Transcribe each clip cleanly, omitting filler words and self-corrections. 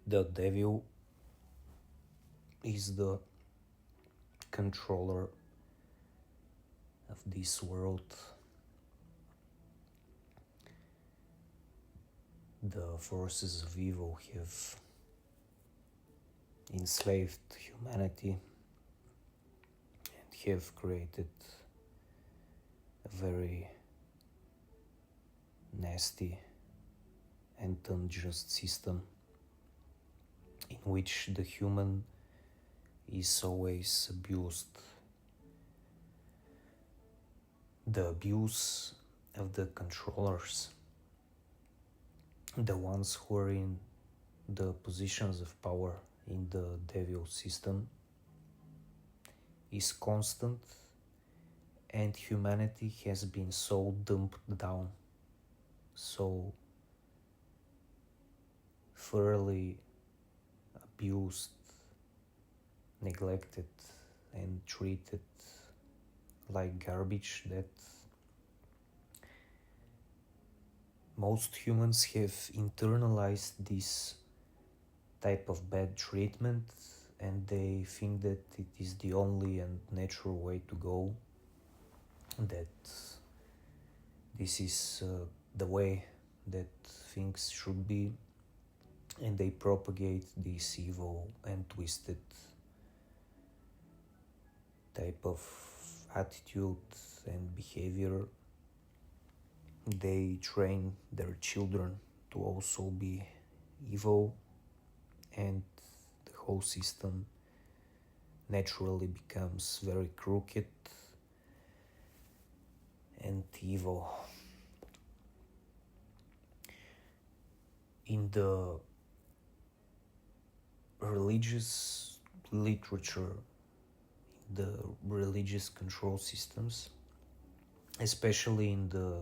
The devil is the controller of this world. The forces of evil have enslaved humanity and have created a very nasty and unjust system in which the human is always abused. The abuse of the controllers, the ones who are in the positions of power in the devil system, is constant, and humanity has been so dumped down, so thoroughly abused, neglected, and treated like garbage that most humans have internalized this type of bad treatment, and they think that it is the only and natural way to go, that this is the way that things should be, and they propagate this evil and twisted type of attitude and behavior. They train their children to also be evil, and the whole system naturally becomes very crooked and evil. In the religious literature, the religious control systems, especially in the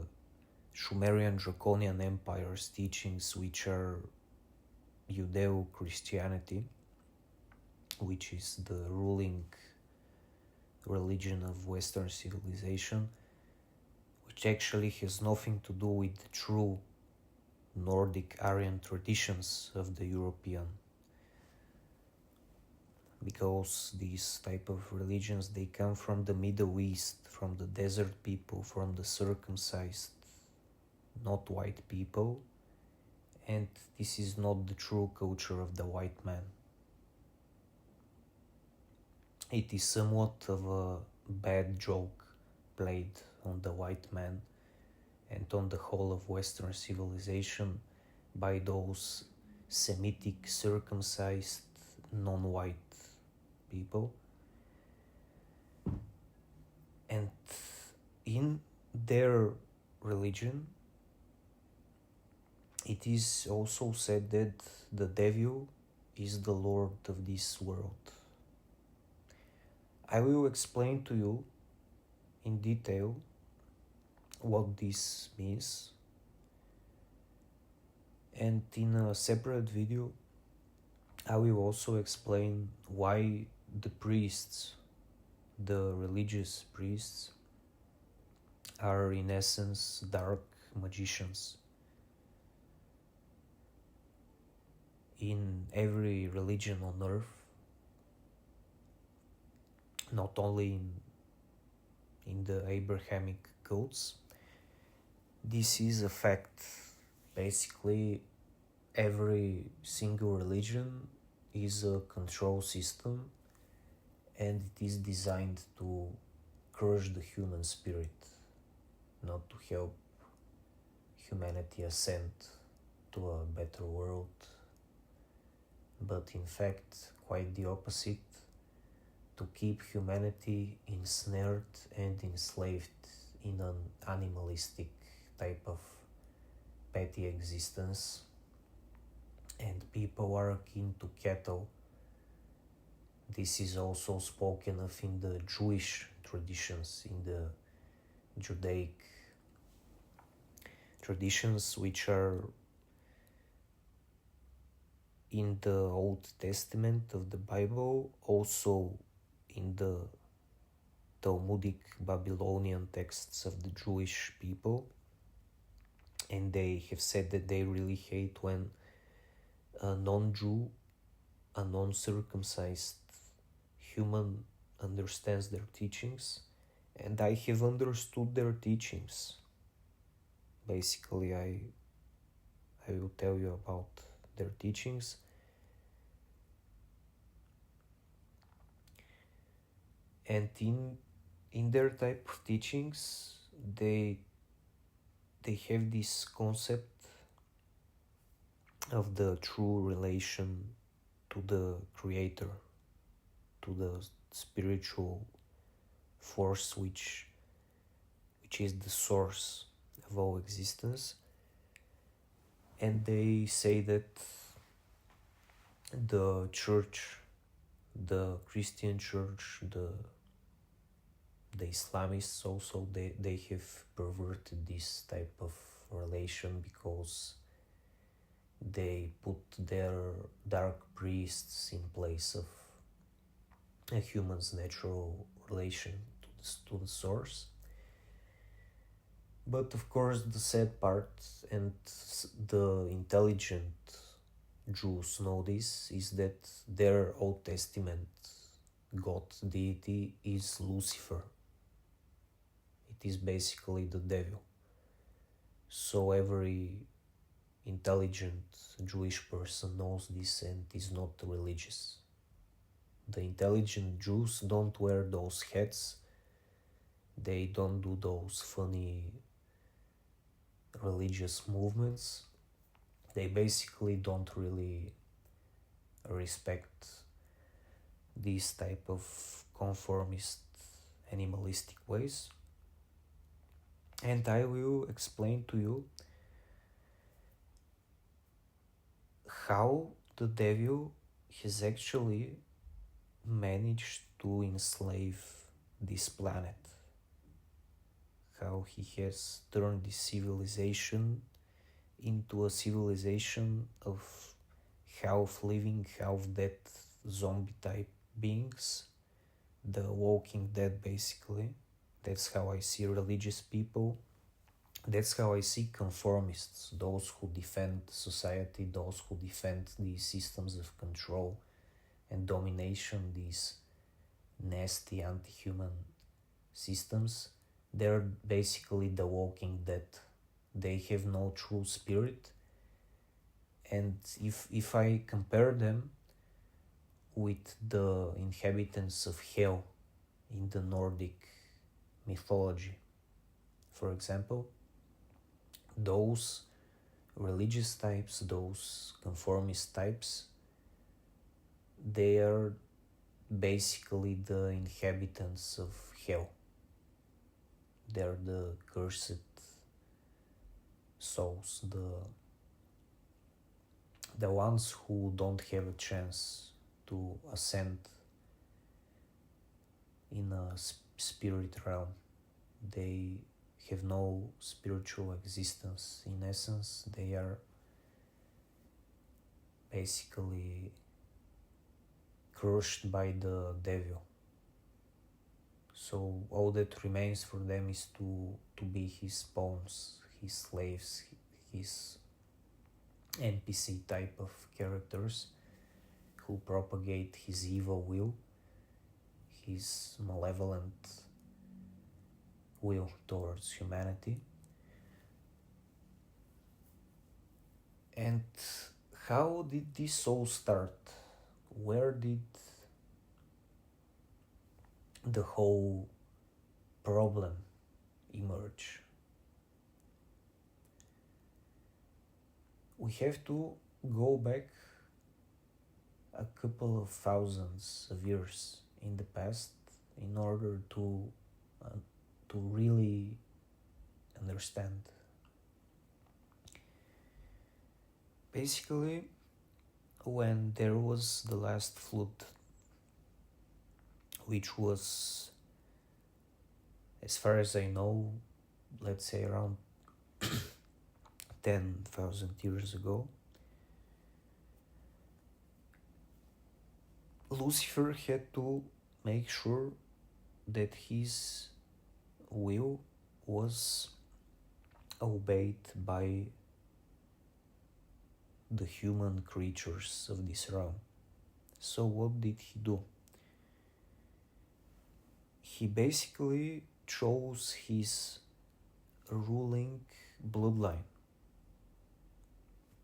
Sumerian Draconian Empire's teachings, which are Judeo-Christianity, which is the ruling religion of Western civilization, which actually has nothing to do with the true Nordic Aryan traditions of the European, because these type of religions, they come from the Middle East, from the desert people, from the circumcised, not white people, and this is not the true culture of the white man. It is somewhat of a bad joke played on the white man and on the whole of Western civilization by those Semitic, circumcised, non-white people. And in their religion, it is also said that the devil is the lord of this world. I will explain to you in detail what this means, and in a separate video I will also explain why the priests, the religious priests, are in essence dark magicians. In every religion on earth, not only in the Abrahamic cults, this is a fact. Basically, every single religion is a control system, and it is designed to crush the human spirit, not to help humanity ascend to a better world, but in fact quite the opposite, to keep humanity ensnared and enslaved in an animalistic type of petty existence, and people are akin to cattle. This is also spoken of in the Jewish traditions, in the Judaic traditions, which are in the Old Testament of the Bible, also in the Talmudic Babylonian texts of the Jewish people. And they have said that they really hate when a non-Jew, a non-circumcised human understands their teachings, and I have understood their teachings. Basically, I will tell you about their teachings. And in their type of teachings, they have this concept of the true relation to the creator, to the spiritual force which is the source of all existence. And they say that the church, the Christian church, the Islamists also, they have perverted this type of relation because they put their dark priests in place of a human's natural relation to the source. But of course, the sad part, and the intelligent Jews know this, is that their Old Testament God deity is Lucifer. It is basically the devil. So every intelligent Jewish person knows this and is not religious. The intelligent Jews don't wear those hats. They don't do those funny religious movements. They basically don't really respect these type of conformist animalistic ways. And I will explain to you how the devil has actually managed to enslave this planet. How he has turned this civilization into a civilization of half living, half dead zombie type beings. The Walking Dead, basically. That's how I see religious people. That's how I see conformists, those who defend society, those who defend these systems of control and domination, these nasty anti-human systems. They're basically the Walking Dead. They have no true spirit. And if I compare them with the inhabitants of hell in the Nordic mythology, for example, those religious types, those conformist types, they are basically the inhabitants of hell. They're the cursed souls, the ones who don't have a chance to ascend in a spirit realm. They have no spiritual existence. In essence, they are basically crushed by the devil. So all that remains for them is to be his pawns, his slaves, his NPC type of characters who propagate his evil will, his malevolent will towards humanity. And how did this all start? Where did the whole problem emerge? We have to go back a couple of thousands of years in the past in order to really understand. Basically, when there was the last flood, which was, as far as I know, let's say around 10,000 years ago, Lucifer had to make sure that his will was obeyed by the human creatures of this realm. So what did he do? He basically chose his ruling bloodline.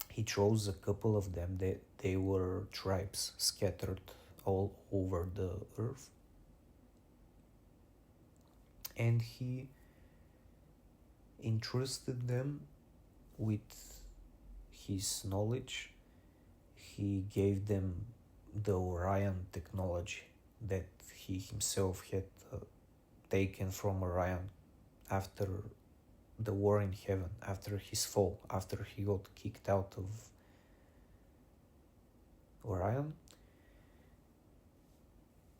He chose a couple of them. They were tribes scattered all over the earth. And he entrusted them with his knowledge. He gave them the Orion technology that he himself had taken from Orion after the war in heaven, after his fall, after he got kicked out of Orion.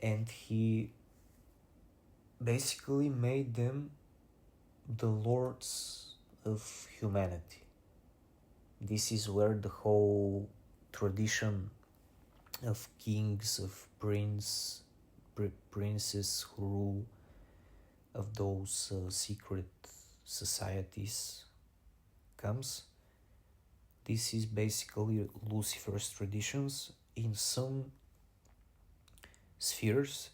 And he basically made them the lords of humanity. This is where the whole tradition of kings, of princes who rule, of those secret societies comes. This is basically Lucifer's traditions. In some spheres,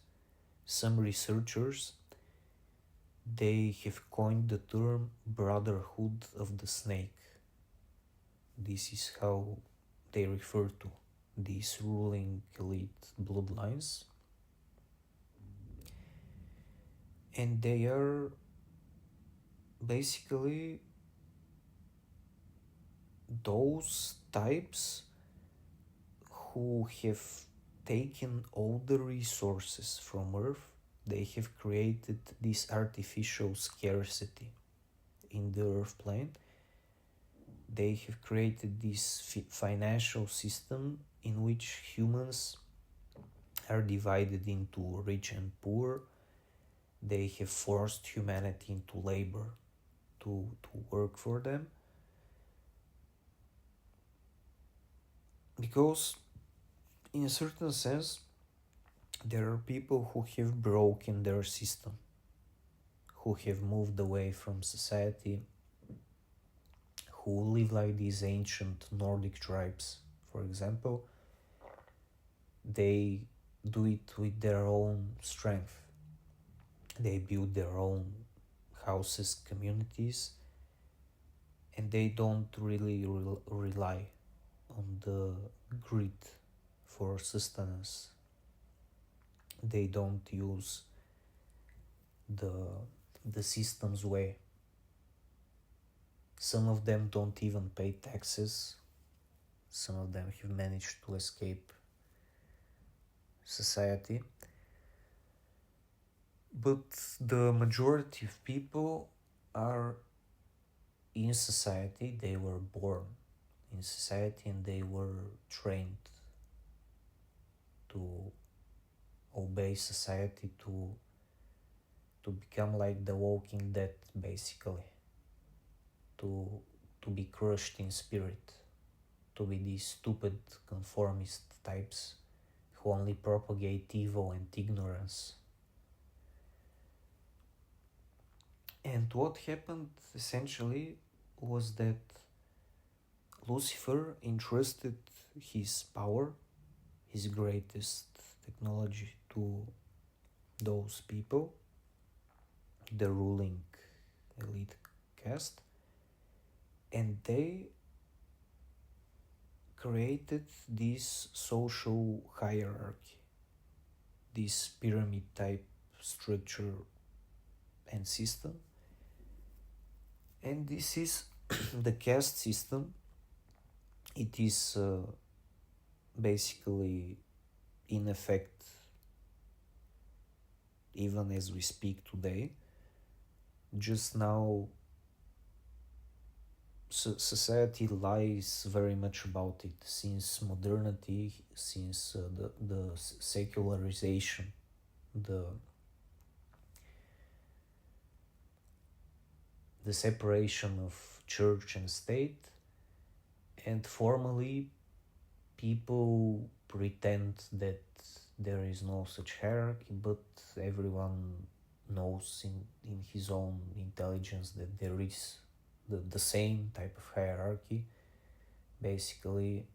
some researchers, they have coined the term Brotherhood of the Snake. This is how they refer to these ruling elite bloodlines. And they are basically those types who have taken all the resources from Earth. They have created this artificial scarcity in the Earth plane. They have created this financial system in which humans are divided into rich and poor. They have forced humanity into labor to work for them. Because in a certain sense, there are people who have broken their system, who have moved away from society, who live like these ancient Nordic tribes, for example. They do it with their own strength. They build their own houses, communities, and they don't really rely on the grid for sustenance. They don't use the system's way. Some of them don't even pay taxes. Some of them have managed to escape society. But the majority of people are in society. They were born in society and they were trained to obey society, to become like the Walking Dead, basically, to be crushed in spirit, to be these stupid conformist types who only propagate evil and ignorance. And what happened essentially was that Lucifer entrusted his power, his greatest technology, to those people, the ruling elite caste, and they created this social hierarchy, this pyramid type structure and system. And this is the caste system. It is basically in effect even as we speak today. Just now society lies very much about it since modernity, since the secularization, the separation of church and state. And formally people pretend that there is no such hierarchy, but everyone knows in his own intelligence that there is the same type of hierarchy, Basically,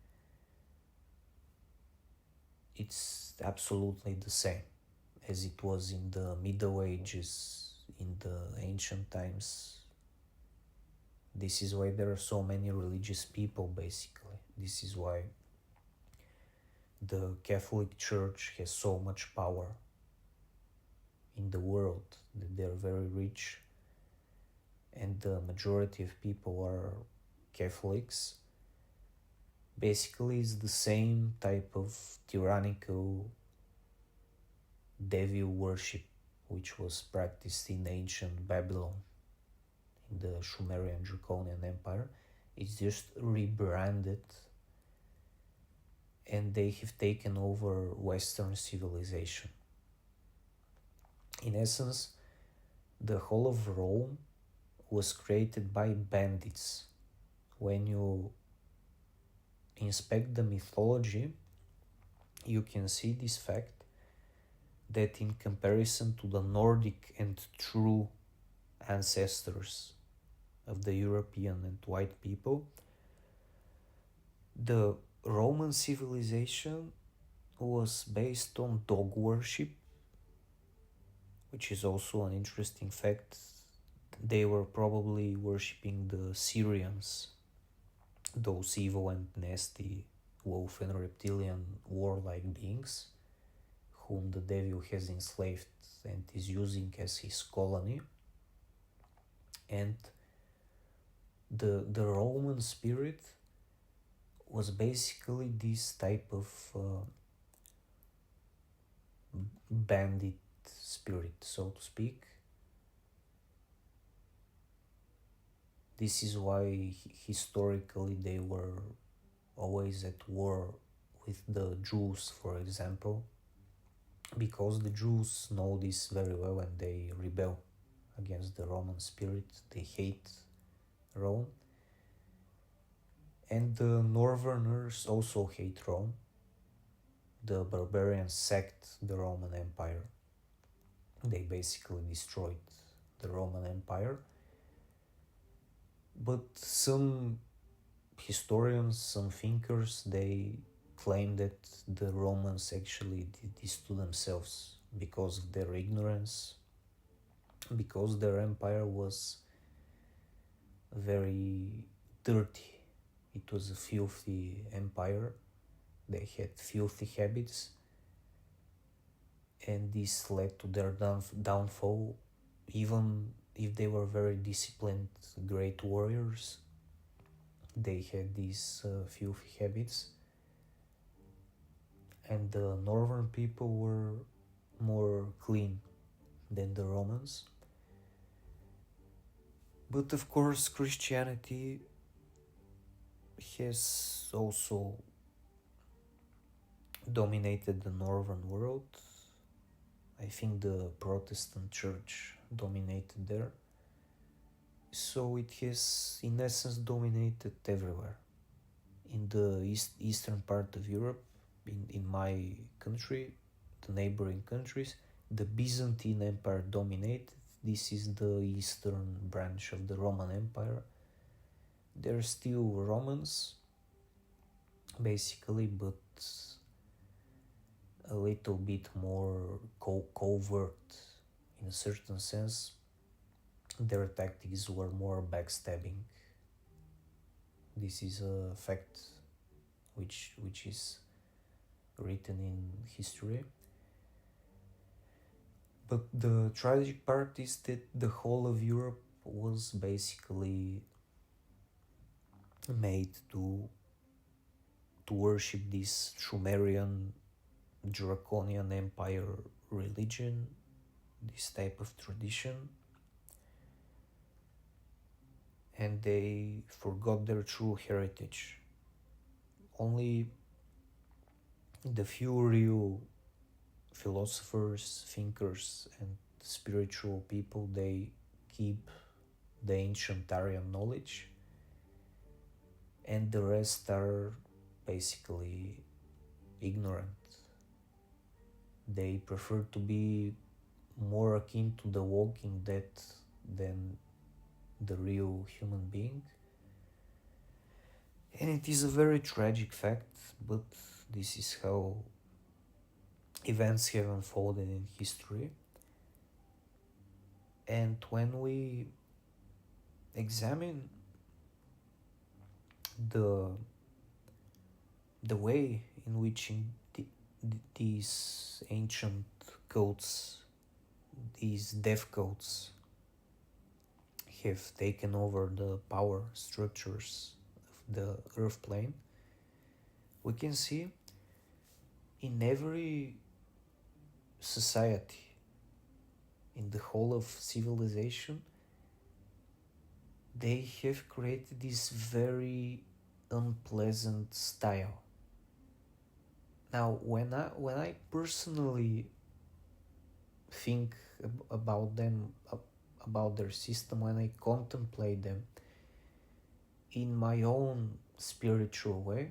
it's absolutely the same as it was in the Middle Ages, in the ancient times. This is why there are so many religious people, basically. This is why the Catholic Church has so much power in the world, that they're very rich, and the majority of people are Catholics. Basically, it's the same type of tyrannical devil worship which was practiced in ancient Babylon, in the Sumerian Draconian Empire. It's just rebranded, and they have taken over Western civilization. In essence, the whole of Rome was created by bandits. When you inspect the mythology, you can see this fact that in comparison to the Nordic and true ancestors of the European and white people, the Roman civilization was based on dog worship, which is also an interesting fact. They were probably worshipping the Syrians, those evil and nasty wolf and reptilian warlike beings whom the devil has enslaved and is using as his colony. And the Roman spirit was basically this type of bandit spirit, so to speak. This is why historically they were always at war with the Jews, for example, because the Jews know this very well and they rebel against the Roman spirit. They hate Rome. And the Northerners also hate Rome. The barbarians sacked the Roman Empire. They basically destroyed the Roman Empire. But some historians, some thinkers, they claim that the Romans actually did this to themselves because of their ignorance, because their empire was very dirty. It was a filthy empire. They had filthy habits, and this led to their downfall. Even if they were very disciplined, great warriors, they had these filthy habits. And the northern people were more clean than the Romans. But of course, Christianity has also dominated the northern world. I think the Protestant church dominated there. So it has, in essence, dominated everywhere. In the eastern part of Europe, in my country, the neighboring countries, the Byzantine Empire dominated. This is the eastern branch of the Roman Empire. They're still Romans, basically, but a little bit more covert in a certain sense. Their tactics were more backstabbing. This is a fact which is written in history. But the tragic part is that the whole of Europe was basically made to worship this Sumerian Draconian Empire religion, this type of tradition, and they forgot their true heritage. Only the few real philosophers, thinkers, and spiritual people, they keep the ancient Aryan knowledge, and the rest are basically ignorant. They prefer to be more akin to the Walking Dead than the real human being. And it is a very tragic fact, but this is how events have unfolded in history. And when we examine the the way in which these ancient cults, these death cults, have taken over the power structures of the earth plane, we can see in every society, in the whole of civilization, they have created this very unpleasant style. Now, when I personally think about them, about their system, when I contemplate them in my own spiritual way,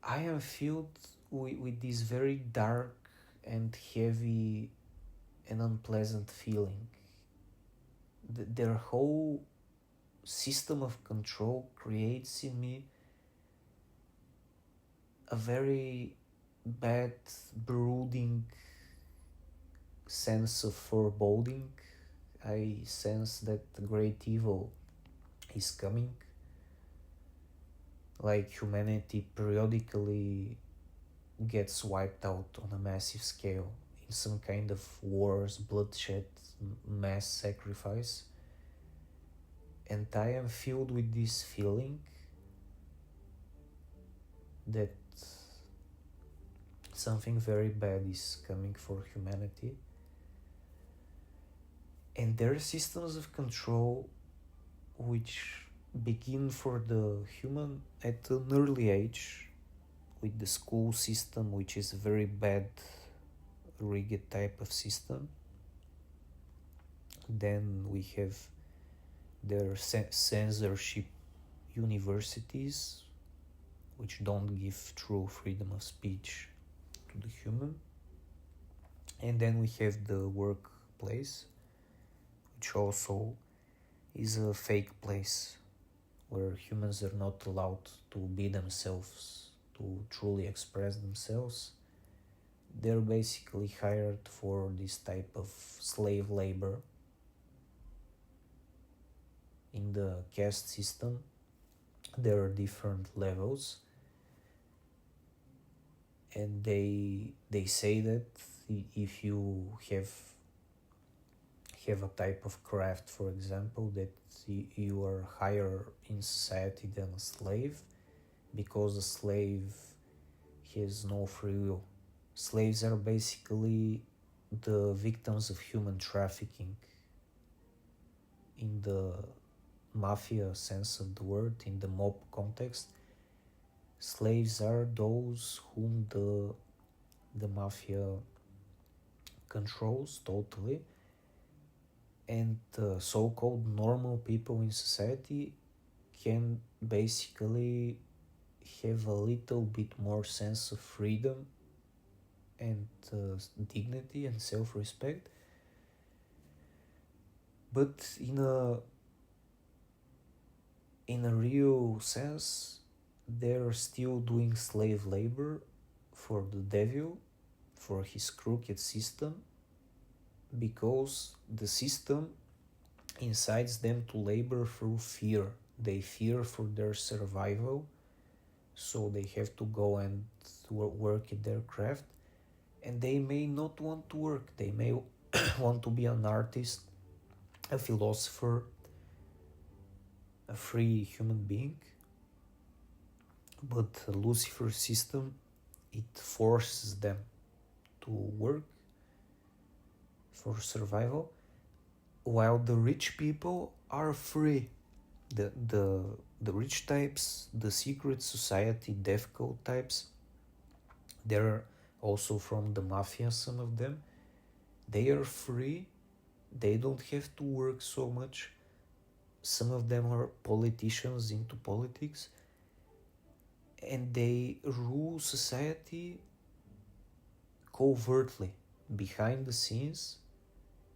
I am filled with this very dark and heavy and unpleasant feeling. Their whole system of control creates in me a very bad, brooding sense of foreboding. I sense that the great evil is coming. Like humanity periodically gets wiped out on a massive scale in some kind of wars, bloodshed, mass sacrifice. And I am filled with this feeling that something very bad is coming for humanity. And there are systems of control which begin for the human at an early age, with the school system, which is a very bad, rigged type of system. Then we have their censorship universities, which don't give true freedom of speech to the human. And then we have the workplace, which also is a fake place where humans are not allowed to be themselves, to truly express themselves. They're basically hired for this type of slave labor. In the caste system, there are different levels, and they say that if you have a type of craft, for example, that you are higher in society than a slave, because a slave has no free will. Slaves are basically the victims of human trafficking in the mafia sense of the word, in the mob context. Slaves are those whom the mafia controls totally, and so-called normal people in society can basically have a little bit more sense of freedom and dignity and self-respect, but in a real sense they're still doing slave labor for the devil, for his crooked system, because the system incites them to labor through fear. They fear for their survival, so they have to go and work at their craft. And they may not want to work. They may want to be an artist, a philosopher, a free human being. But the Lucifer system, it forces them to work for survival, while the rich people are free. The rich types, the secret society death cult types, they're also from the mafia, some of them. They are free, they don't have to work so much. Some of them are politicians into politics, and they rule society covertly, behind the scenes.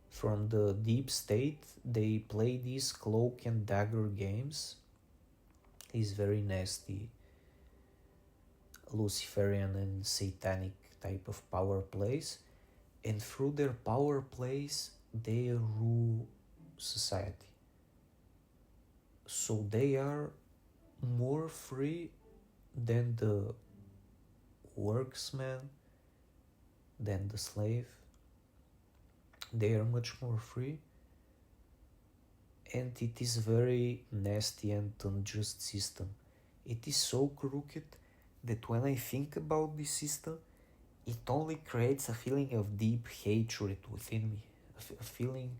From the deep state, they play these cloak and dagger games this very nasty Luciferian and satanic type of power plays, and through their power plays they rule society. So they are more free than the worksman, than the slave. They are much more free, and it is very nasty and unjust system. It is so crooked that when I think about this system, it only creates a feeling of deep hatred within me, a feeling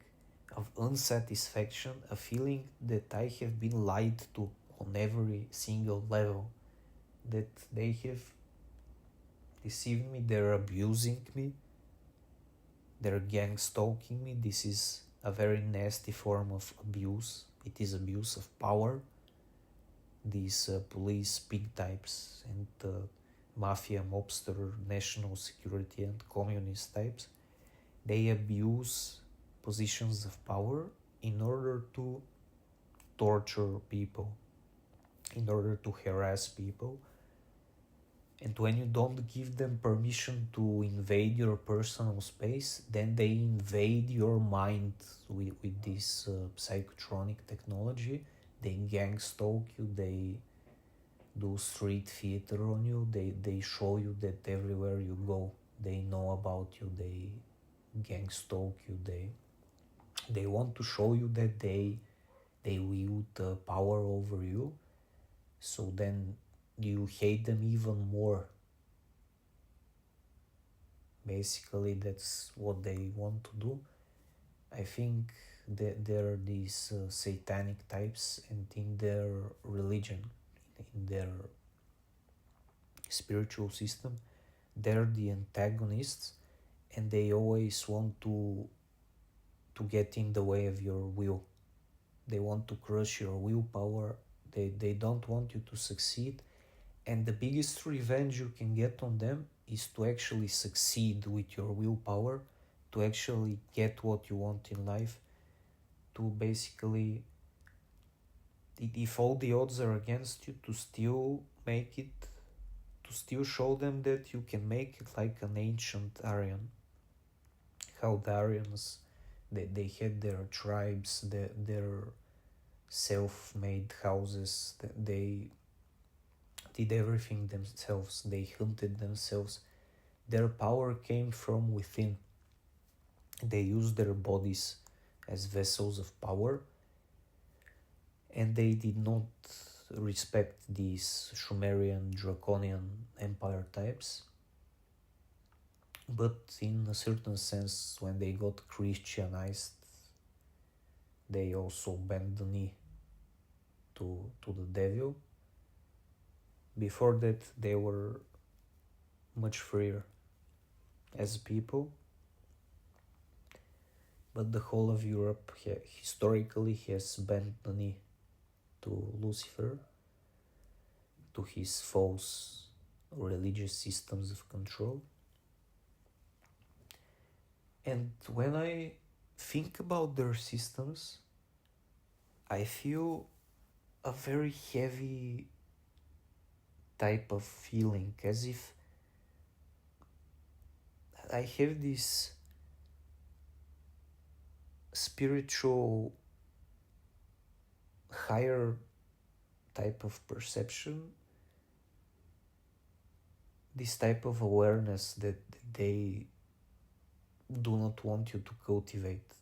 of unsatisfaction, a feeling that I have been lied to on every single level, that they have deceived me, they're abusing me, they're gang stalking me. This is a very nasty form of abuse. It is abuse of power. These police pig types and mafia, mobster, national security and communist types, they abuse positions of power in order to torture people, in order to harass people. And when you don't give them permission to invade your personal space, then they invade your mind with this psychotronic technology. They gang stalk you, they do street theater on you, they show you that everywhere you go, they know about you, they gang stalk you, they want to show you that they wield power over you, so then you hate them even more. Basically, that's what they want to do. I think that there are these satanic types, and in their religion, in their spiritual system, they're the antagonists, and they always want to get in the way of your will. They want to crush your willpower. They don't want you to succeed. And the biggest revenge you can get on them is to actually succeed with your willpower, to actually get what you want in life, to basically, if all the odds are against you, to still make it, to still show them that you can make it, like an ancient Aryan. How the Aryans, they had their tribes, their self-made houses, they did everything themselves, they hunted themselves. Their power came from within. They used their bodies as vessels of power, and they did not respect these Sumerian Draconian empire types. But in a certain sense, when they got Christianized, they also bent the knee to the devil. Before that, they were much freer as people. But the whole of Europe historically has bent the knee to Lucifer, to his false religious systems of control. And when I think about their systems, I feel a very heavy type of feeling, as if I have this spiritual higher type of perception, this type of awareness that they do not want you to cultivate.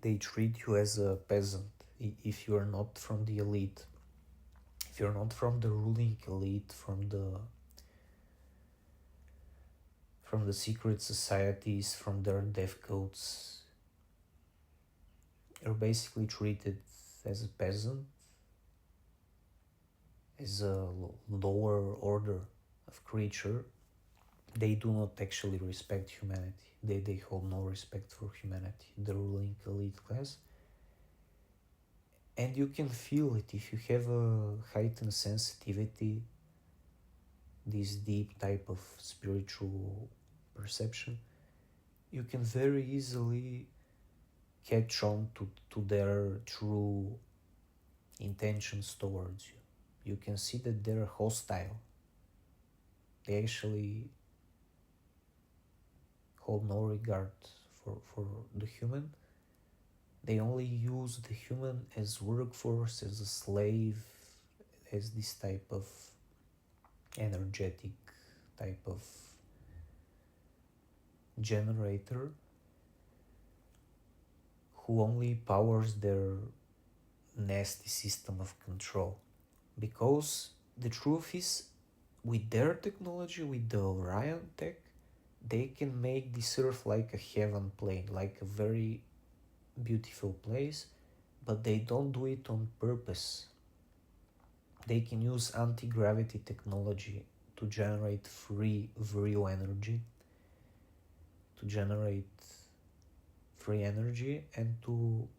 They treat you as a peasant if you are not from the elite, if you're not from the ruling elite, from the secret societies, from their death cults. You're basically treated as a peasant, as a lower order of creature. They do not actually respect humanity. They hold no respect for humanity, the ruling elite class. And you can feel it if you have a heightened sensitivity, this deep type of spiritual perception. You can very easily catch on to their true intentions towards you. you can see that they're hostile. They actually hold no regard for the human. They only use the human as workforce, as a slave, as this type of energetic type of generator who only powers their nasty system of control. Because the truth is, with their technology, with the Orion tech, they can make this earth like a heaven plane, like a very beautiful place, but they don't do it on purpose. They can use anti-gravity technology to generate free real energy, to generate free energy, and to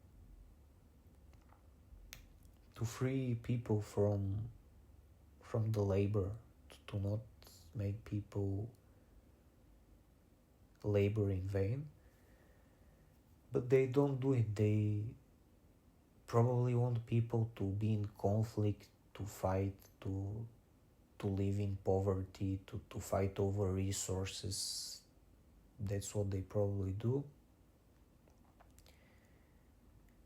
free people from the labor, to not make people labor in vain. But they don't do it. They probably want people to be in conflict, to fight, to live in poverty, to fight over resources. That's what they probably do.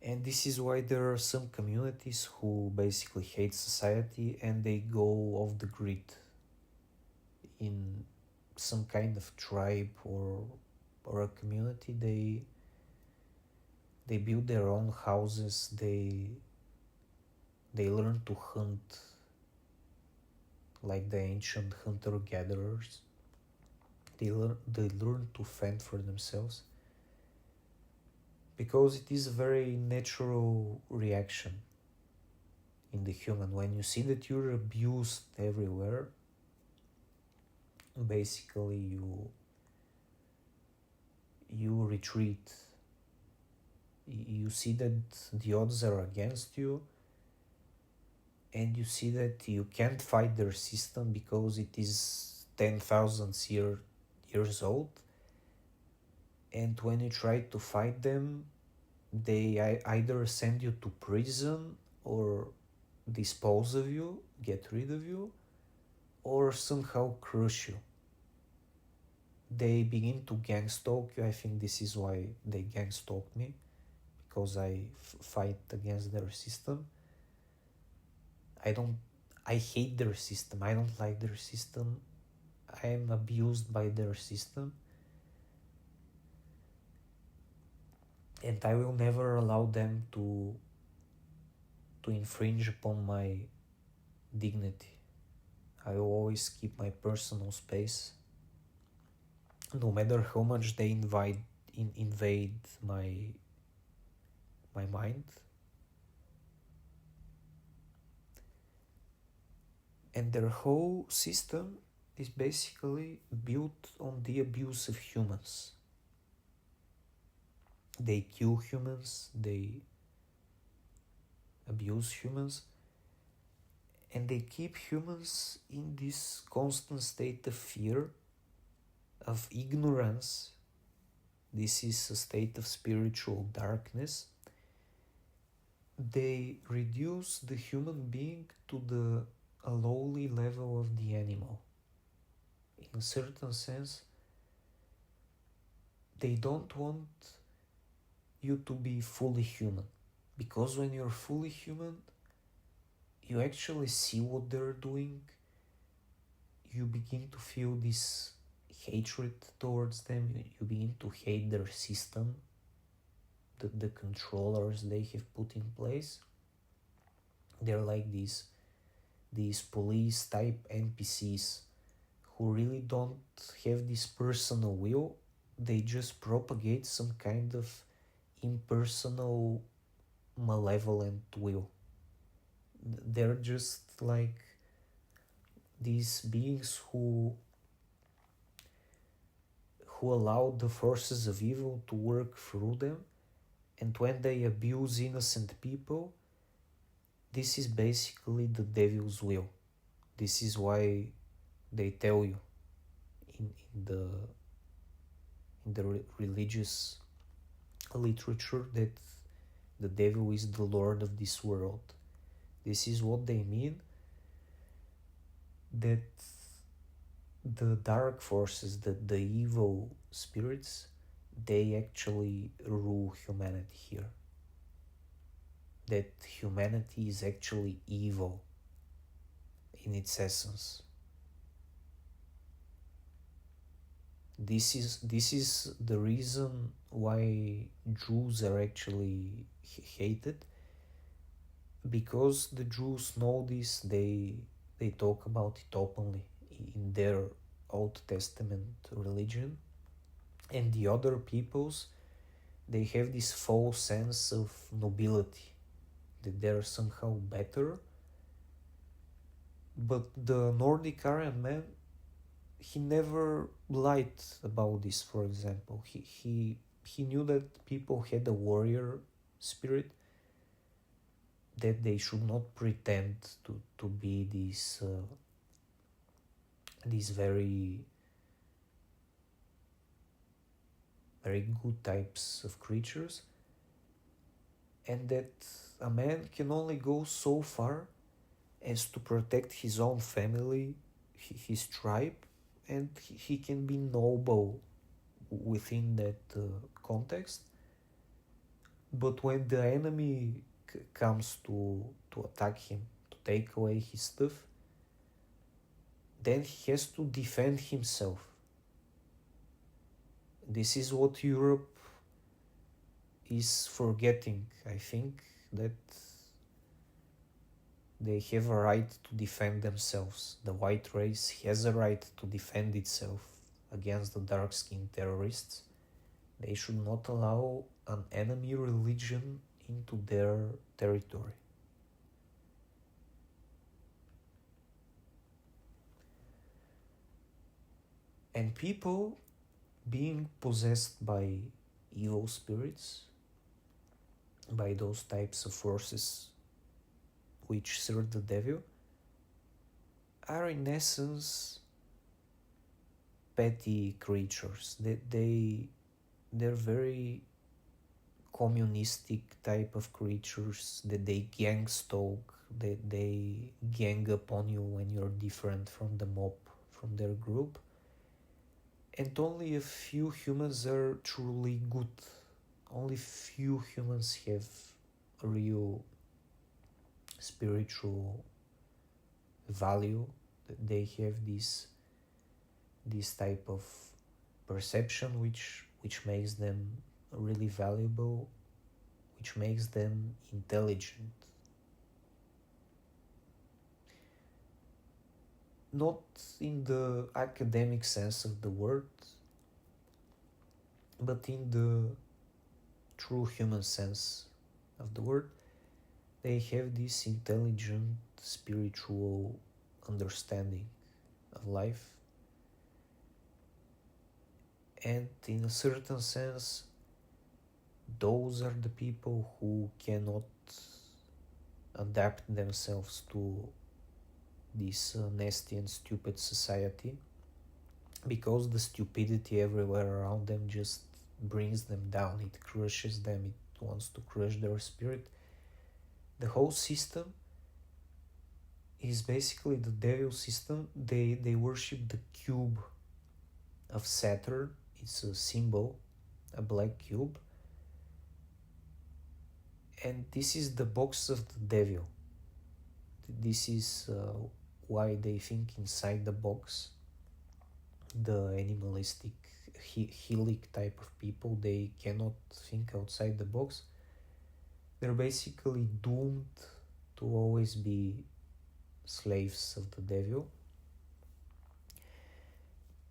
And this is why there are some communities who basically hate society and they go off the grid in some kind of tribe or a community. They build their own houses. They learn to hunt like the ancient hunter-gatherers. They learn to fend for themselves, because it is a very natural reaction in the human. When you see that you're abused everywhere, basically you retreat. You see that the odds are against you, and you see that you can't fight their system because it is 10,000 years old. And when you try to fight them, they either send you to prison or dispose of you, get rid of you, or somehow crush you. They begin to gang stalk you. I think this is why they gang stalk me, because I fight against their system. I hate their system. I don't like their system. I am abused by their system. And I will never allow them to infringe upon my dignity. I will always keep my personal space, no matter how much they invade my mind. And their whole system is basically built on the abuse of humans. They kill humans, they abuse humans, and they keep humans in this constant state of fear, of ignorance. This is a state of spiritual darkness. They reduce the human being to a lowly level of the animal. In a certain sense, they don't want you to be fully human, because when you're fully human, you actually see what they're doing. You begin to feel this hatred towards them. You begin to hate their system, the controllers they have put in place. They're like these police type NPCs who really don't have this personal will. They just propagate some kind of impersonal, malevolent will. They're just like these beings who allow the forces of evil to work through them, and when they abuse innocent people, this is basically the devil's will. This is why they tell you in the religious literature that the devil is the lord of this world. This is what they mean, that the dark forces, the evil spirits, they actually rule humanity here. That humanity is actually evil in its essence. This is the reason why Jews are actually hated, because the Jews know this. They talk about it openly in their Old Testament religion, and the other peoples, they have this false sense of nobility, that they're somehow better. But the Nordic Aryan man, he never lied about this. For example, he knew that people had a warrior spirit, that they should not pretend to be these very very good types of creatures, and that a man can only go so far as to protect his own family, his tribe, and he can be noble within that context. But when the enemy comes to attack him, to take away his stuff, then he has to defend himself. This is what Europe is forgetting, I think, that they have a right to defend themselves. The white race has a right to defend itself against the dark-skinned terrorists. They should not allow an enemy religion into their territory. And people being possessed by evil spirits, by those types of forces which serve the devil, are in essence petty creatures. They're very communistic type of creatures, that they gang stalk, that they gang upon you when you're different from the mob, from their group. And only a few humans are truly good. Only few humans have a real spiritual value. They have this type of perception which makes them really valuable, which makes them intelligent. Not in the academic sense of the word, but in the true human sense of the word. They have this intelligent spiritual understanding of life, and in a certain sense, those are the people who cannot adapt themselves to this nasty and stupid society, because the stupidity everywhere around them just brings them down. It crushes them. It wants to crush their spirit. The whole system is basically the devil system. They worship the cube of Saturn. It's a symbol, a black cube, and this is the box of the devil. This is why they think inside the box. The animalistic, helic type of people, they cannot think outside the box. They're basically doomed to always be slaves of the devil.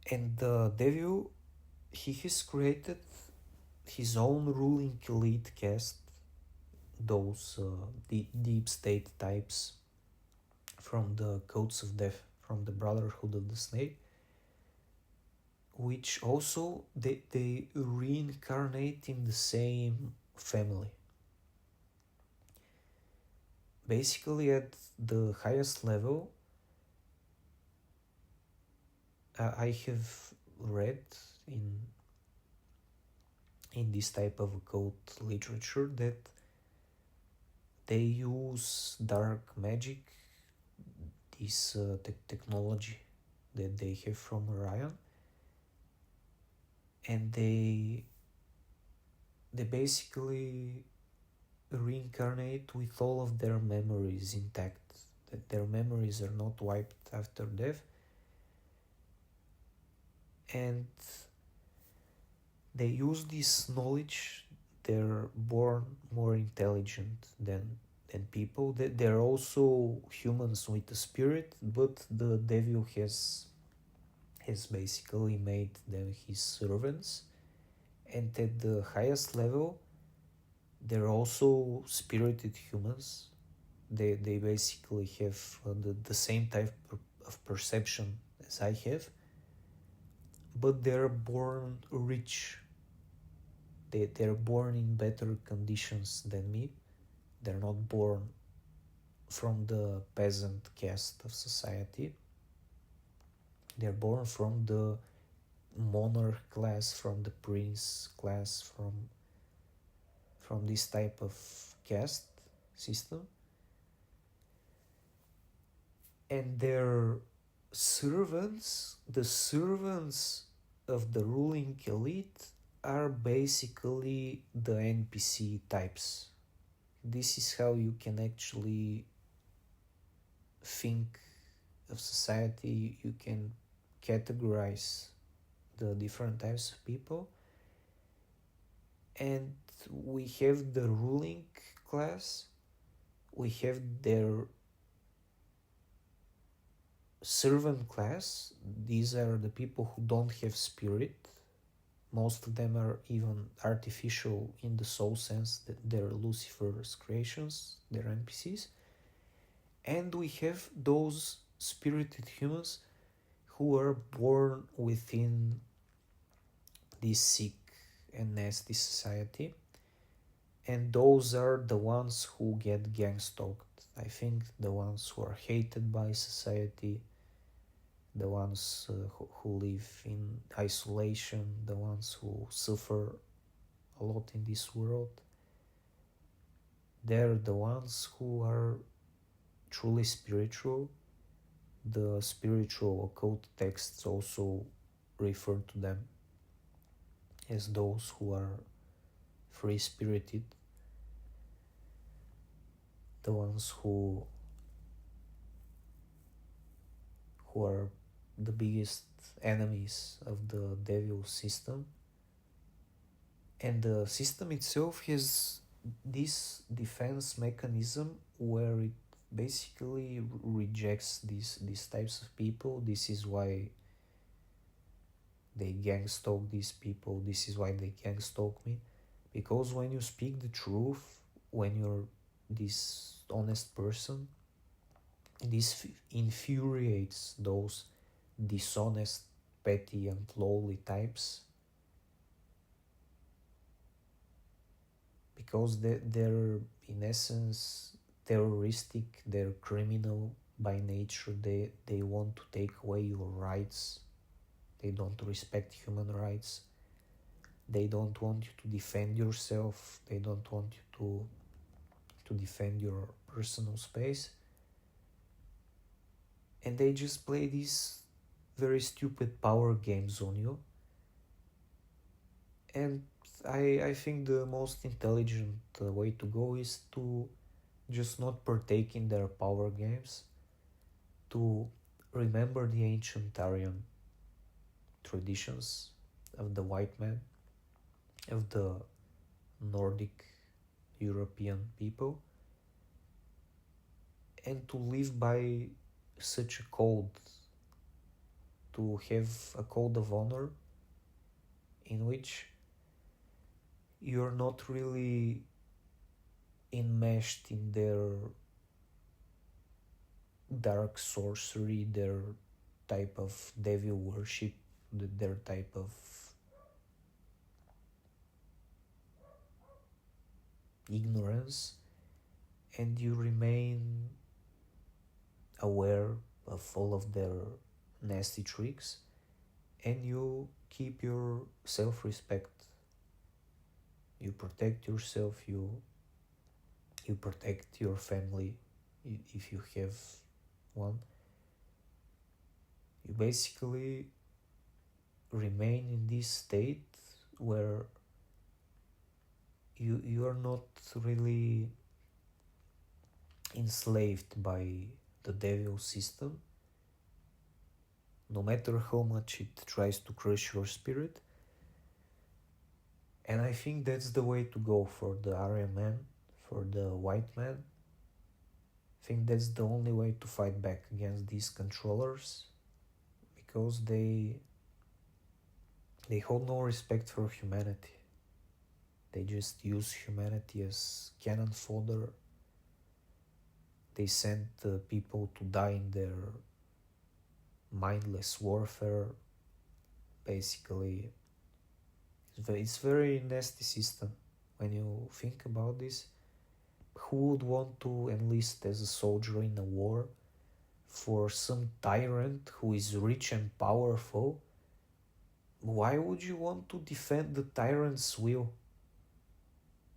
And the devil, he has created his own ruling elite caste, those deep state types from the Codes of Death, from the Brotherhood of the Snake, which also they reincarnate in the same family. Basically, at the highest level, I have read in this type of occult literature that they use dark magic, this technology that they have from Orion, and they basically reincarnate with all of their memories intact, that their memories are not wiped after death, and they use this knowledge. They're born more intelligent than people. They're also humans with a spirit, but the devil has basically made them his servants, and at the highest level they're also spirited humans. They basically have the same type of perception as I have, but they're born rich. They're born in better conditions than me. They're not born from the peasant caste of society. They're born from the monarch class, from the prince class, from this type of caste system, and their servants, the servants of the ruling elite, are basically the NPC types. This is how you can actually think of society. You can categorize the different types of people, and we have the ruling class, we have their servant class. These are the people who don't have spirit. Most of them are even artificial in the soul sense, that they're Lucifer's creations, they're NPCs. And we have those spirited humans who are born within this sick and nasty society, and those are the ones who get gang stalked. I think the ones who are hated by society, the ones who live in isolation, the ones who suffer a lot in this world, they're the ones who are truly spiritual. The spiritual occult texts also refer to them as those who are free spirited, the ones who are the biggest enemies of the devil system. And the system itself has this defense mechanism where it basically rejects these types of people. This is why they gang stalk these people. This is why they gang stalk me. Because when you speak the truth, when you're this honest person, this infuriates those dishonest, petty, and lowly types, because they're in essence terroristic, they're criminal by nature. They want to take away your rights. They don't respect human rights. They don't want you to defend yourself. They don't want you to defend your personal space. And they just play these very stupid power games on you. And I think the most intelligent way to go is to just not partake in their power games, to remember the ancient Aryan traditions of the white man, of the Nordic European people, and to live by such a code, to have a code of honor in which you're not really enmeshed in their dark sorcery, their type of devil worship, their type of ignorance, and you remain aware of all of their nasty tricks, and you keep your self-respect. You protect yourself, you protect your family if you have one, you basically remain in this state where you are not really enslaved by the devil system, no matter how much it tries to crush your spirit. And I think that's the way to go for the Aryan man, for the white man. I think that's the only way to fight back against these controllers, because they hold no respect for humanity. They just use humanity as cannon fodder. They send people to die in their mindless warfare. Basically, it's very nasty system when you think about this. Who would want to enlist as a soldier in a war for some tyrant who is rich and powerful? Why would you want to defend the tyrant's will?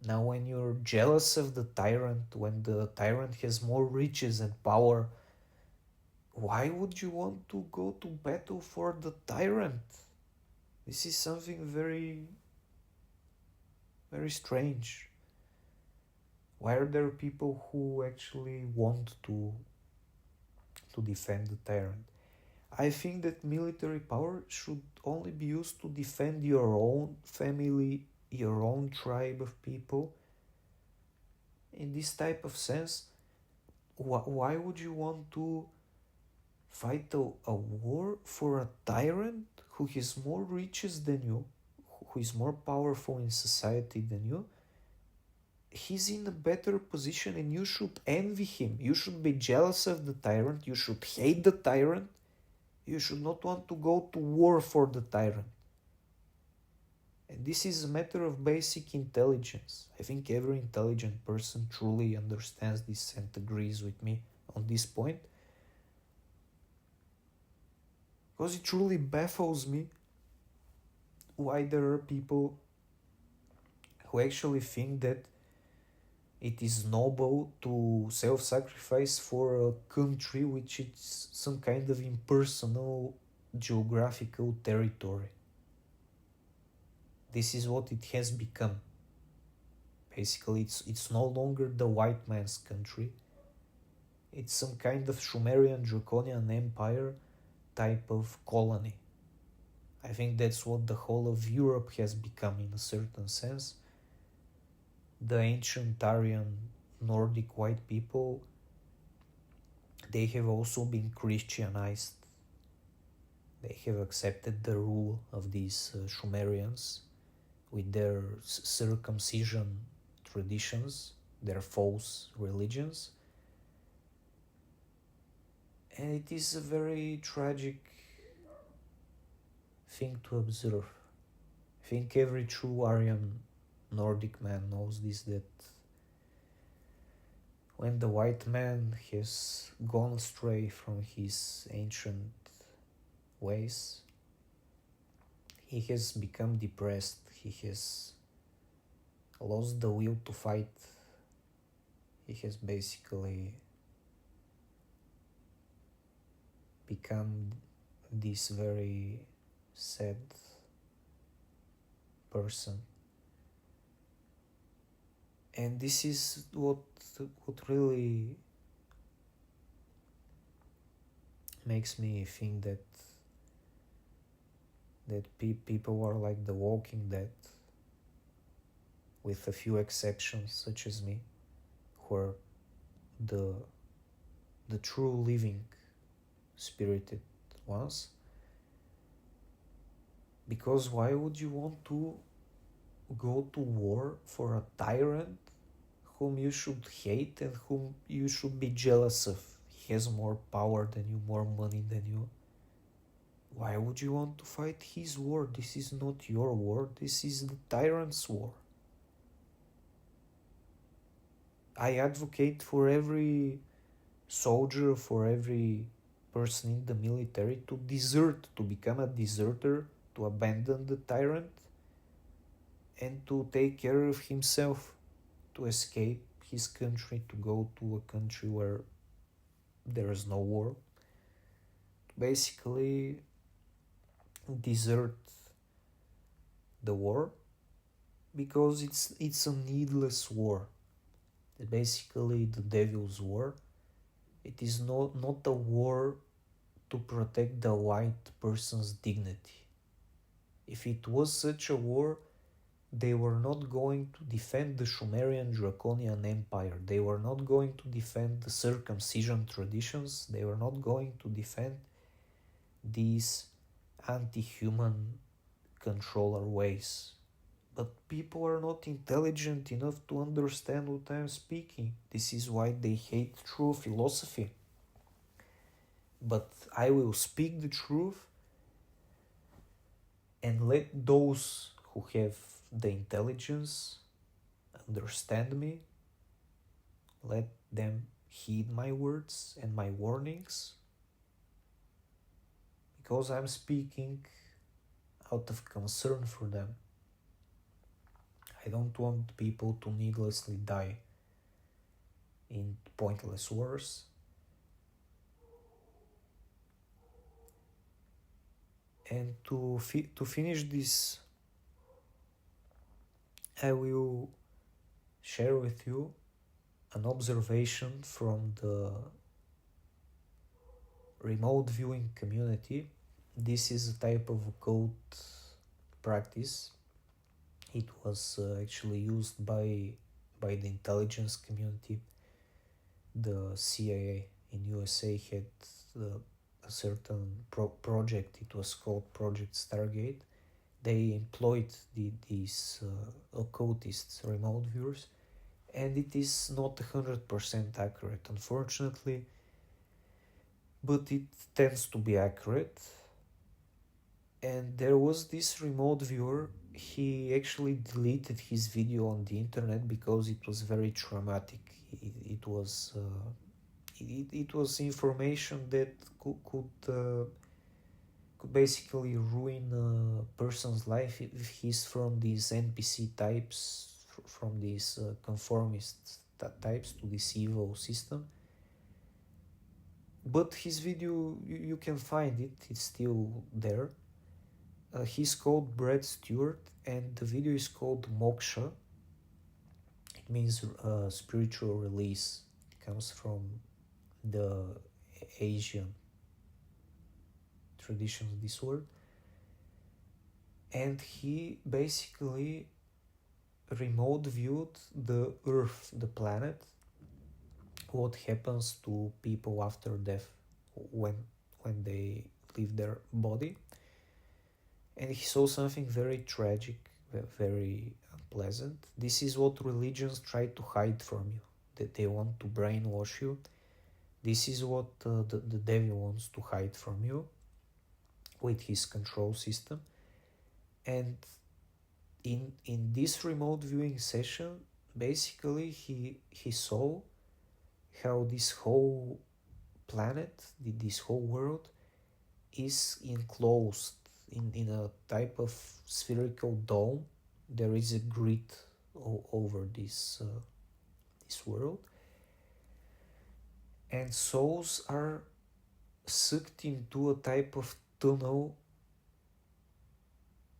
Now, when you're jealous of the tyrant, when the tyrant has more riches and power, why would you want to go to battle for the tyrant? This is something very, very strange. Why are there people who actually want to defend the tyrant? I think that military power should only be used to defend your own family, your own tribe of people. In this type of sense, why would you want to fight a war for a tyrant who has more riches than you, who is more powerful in society than you? He's in a better position and you should envy him. You should be jealous of the tyrant. You should hate the tyrant. You should not want to go to war for the tyrant. And this is a matter of basic intelligence. I think every intelligent person truly understands this and agrees with me on this point. Because it truly baffles me why there are people who actually think that it is noble to self-sacrifice for a country which is some kind of impersonal geographical territory. This is what it has become. Basically, it's no longer the white man's country. It's some kind of Sumerian draconian empire type of colony. I think that's what the whole of Europe has become in a certain sense. The ancient Aryan Nordic white people, they have also been Christianized. They have accepted the rule of these Sumerians with their circumcision traditions, their false religions. And it is a very tragic thing to observe. I think every true Aryan Nordic man knows this, that when the white man has gone astray from his ancient ways, he has become depressed, he has lost the will to fight, he has basically become this very sad person. And this is what really makes me think that people are like the Walking Dead, with a few exceptions such as me, who are the true living spirited ones. Because why would you want to go to war for a tyrant whom you should hate and whom you should be jealous of? He has more power than you, more money than you. Why would you want to fight his war? This is not your war, this is the tyrant's war. I advocate for every soldier, for every person in the military to desert, to become a deserter, to abandon the tyrant, and to take care of himself, to escape his country, to go to a country where there is no war, to basically desert the war because it's a needless war. Basically, the devil's war. It is not a war to protect the white person's dignity. If it was such a war, they were not going to defend the Sumerian Draconian Empire. They were not going to defend the circumcision traditions. They were not going to defend these anti-human controller ways. But people are not intelligent enough to understand what I am speaking. This is why they hate true philosophy. But I will speak the truth and let those who have the intelligence understand me. Let them heed my words and my warnings, because I'm speaking out of concern for them. I don't want people to needlessly die in pointless wars. And to finish this, I will share with you an observation from the remote viewing community. This is a type of occult practice. It was actually used by the intelligence community. The CIA in USA had a certain project. It was called Project Stargate. They employed these occultists, remote viewers, and it is not 100% accurate, unfortunately, but it tends to be accurate. And there was this remote viewer. He actually deleted his video on the internet because it was very traumatic. It was information that could basically ruin a person's life if he's from these NPC types, from these conformist types to this evil system. But his video, you can find it, it's still there. He's called Brad Stewart, and the video is called Moksha. It means spiritual release. It comes from the Asian traditions, this word. And he basically remote viewed the Earth, the planet, what happens to people after death when they leave their body. And he saw something very tragic, very unpleasant. This is what religions try to hide from you, that they want to brainwash you. This is what the devil wants to hide from you with his control system. And in this remote viewing session, basically he saw how this whole planet, this whole world, is enclosed in a type of spherical dome. There is a grid over this world, and souls are sucked into a type of tunnel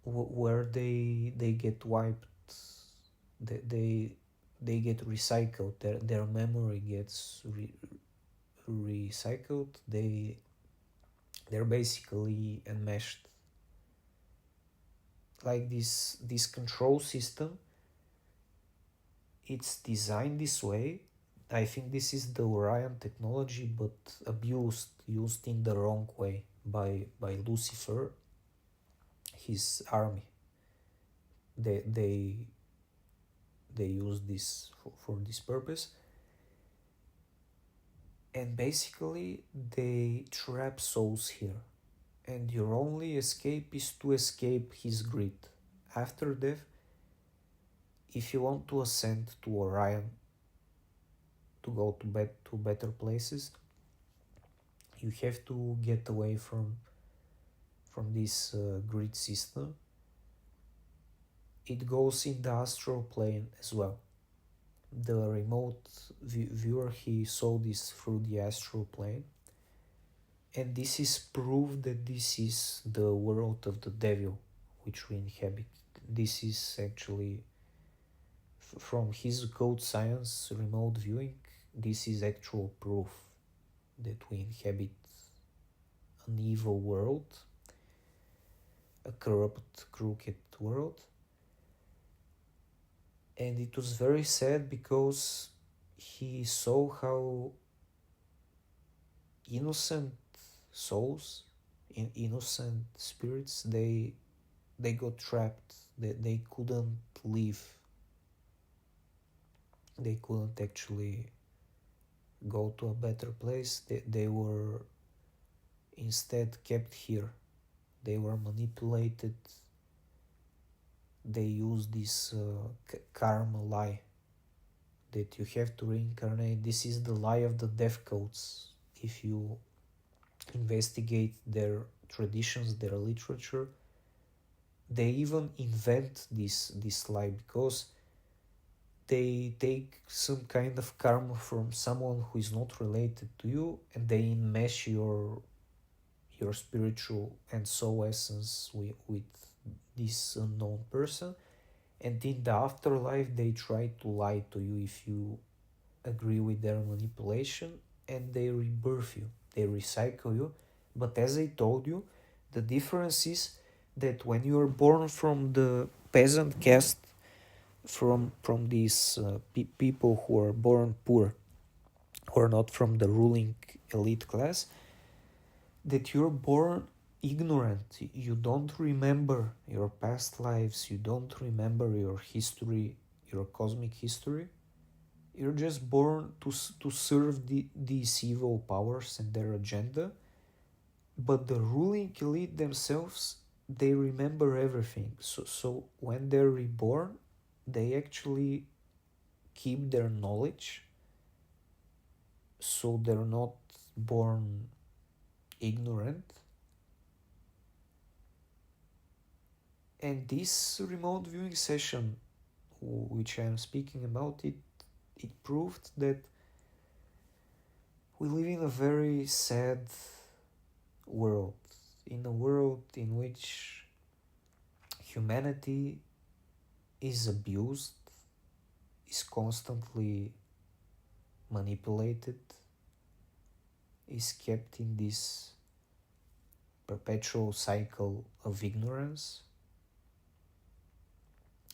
where they get wiped. They get recycled. Their memory gets recycled. They're basically enmeshed. Like this control system, it's designed this way. I think this is the Orion technology, but used in the wrong way by Lucifer, his army. They use this for this purpose. And basically they trap souls here. And your only escape is to escape his grid. After death, if you want to ascend to Orion, to go to better places, you have to get away from this grid system. It goes in the astral plane as well. The remote viewer, he saw this through the astral plane. And this is proof that this is the world of the devil which we inhabit. This is actually, from his code science remote viewing, this is actual proof that we inhabit an evil world, a corrupt, crooked world. And it was very sad because he saw how innocent souls, innocent spirits, they got trapped. They couldn't leave. They couldn't actually go to a better place. They were instead kept here. They were manipulated. They used this karma lie that you have to reincarnate. This is the lie of the death codes. If you investigate their traditions, their literature, they even invent this lie because they take some kind of karma from someone who is not related to you, and they enmesh your spiritual and soul essence with this unknown person, and in the afterlife they try to lie to you if you agree with their manipulation, and they rebirth you, they recycle you. But as I told you, the difference is that when you are born from the peasant caste, from these people who are born poor, who are not from the ruling elite class, that you're born ignorant. You don't remember your past lives, you don't remember your history, your cosmic history. You're just born to serve these evil powers and their agenda. But the ruling elite themselves, they remember everything. So when they're reborn, they actually keep their knowledge, so they're not born ignorant. And this remote viewing session, which I'm speaking about, it proved that we live in a very sad world, in a world in which humanity is abused, is constantly manipulated, is kept in this perpetual cycle of ignorance.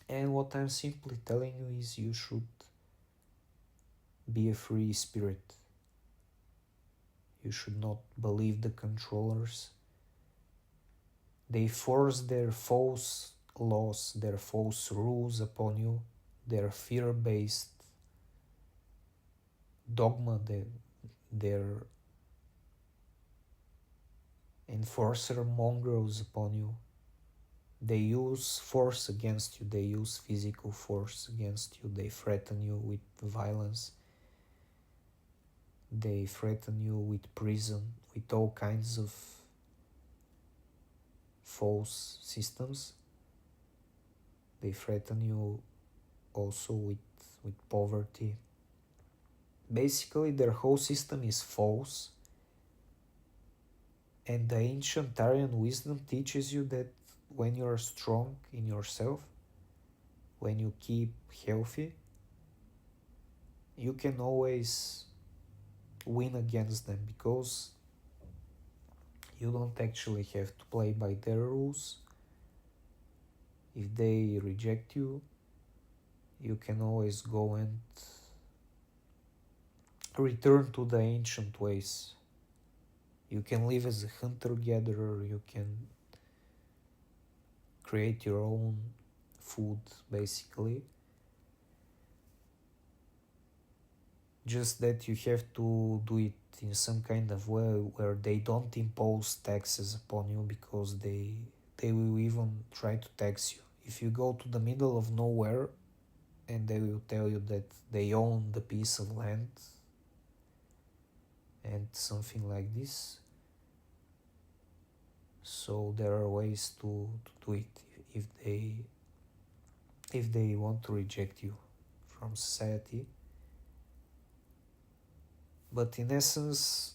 And what I'm simply telling you is you should be a free spirit. You should not believe the controllers. They force their false laws, their false rules upon you, their fear-based dogma, their enforcer mongrels upon you. They use force against you, they use physical force against you, they threaten you with violence, they threaten you with prison, with all kinds of false systems. They threaten you also with poverty. Basically, their whole system is false. And the ancient Aryan wisdom teaches you that when you are strong in yourself, when you keep healthy, you can always win against them, because you don't actually have to play by their rules. If they reject you, you can always go and return to the ancient ways. You can live as a hunter-gatherer, you can create your own food, basically. Just that you have to do it in some kind of way where they don't impose taxes upon you, because they will even try to tax you. If you go to the middle of nowhere and they will tell you that they own the piece of land and something like this. So there are ways to do it if they want to reject you from society. But in essence,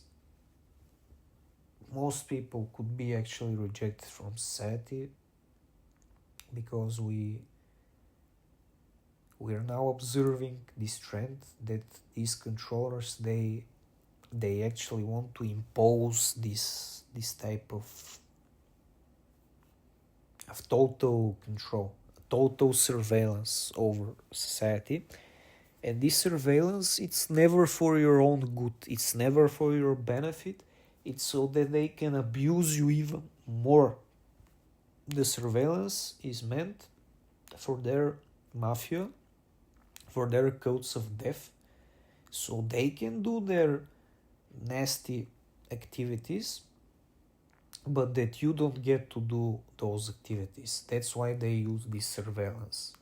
most people could be actually rejected from society, because we are now observing this trend that these controllers, they actually want to impose this type of total control, total surveillance over society. And this surveillance, it's never for your own good, it's never for your benefit, it's so that they can abuse you even more. The surveillance is meant for their mafia, for their codes of death, so they can do their nasty activities, but that you don't get to do those activities. That's why they use this surveillance.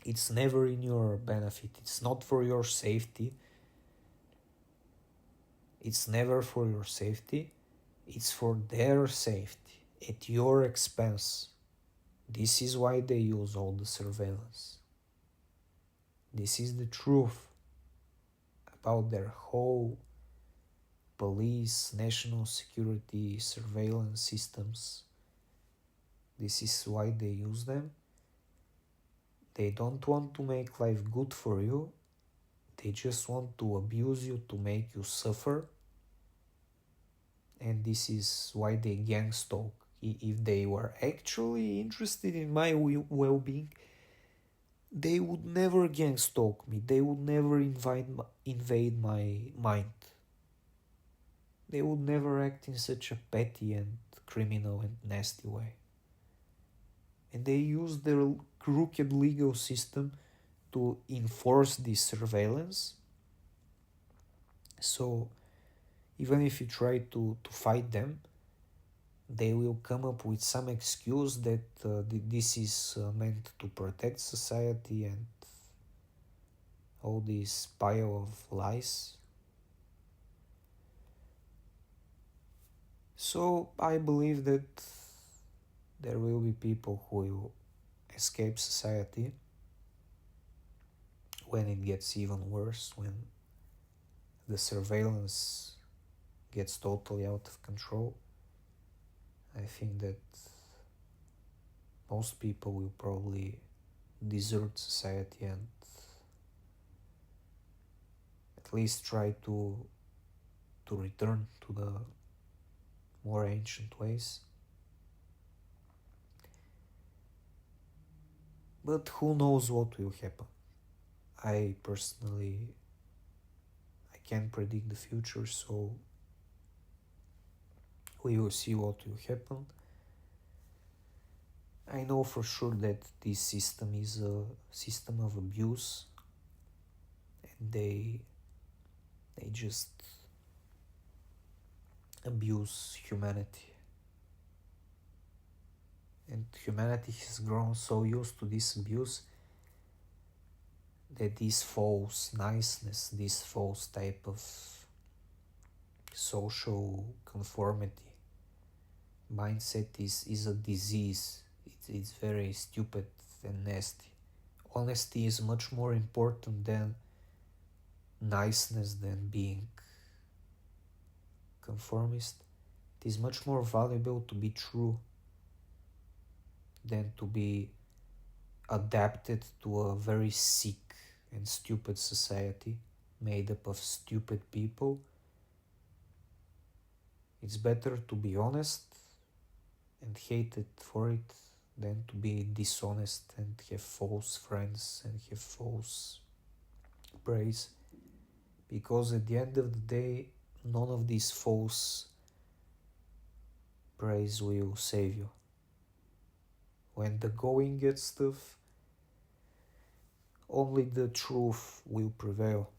It's never in your benefit, it's not for your safety, it's never for your safety, it's for their safety, at your expense. This is why they use all the surveillance. This is the truth about their whole police, national security, surveillance systems. This is why they use them. They don't want to make life good for you. They just want to abuse you, to make you suffer. And this is why they gang stalk. If they were actually interested in my well-being, they would never gang stalk me. They would never invade my mind. They would never act in such a petty and criminal and nasty way. And they use their crooked legal system to enforce this surveillance. So even if you try to fight them, they will come up with some excuse that this is meant to protect society, and all this pile of lies. So I believe that there will be people who will escape society when it gets even worse, when the surveillance gets totally out of control. I think that most people will probably desert society and at least try to return to the more ancient ways. But who knows what will happen? I personally, I can't predict the future, so we will see what will happen. I know for sure that this system is a system of abuse, and they just abuse humanity. And humanity has grown so used to this abuse that this false niceness, this false type of social conformity mindset is a disease. It's very stupid and nasty. Honesty is much more important than niceness, than being conformist. It is much more valuable to be true than to be adapted to a very sick and stupid society made up of stupid people. It's better to be honest and hated for it than to be dishonest and have false friends and have false praise. Because at the end of the day, none of these false praise will save you. When the going gets tough, only the truth will prevail.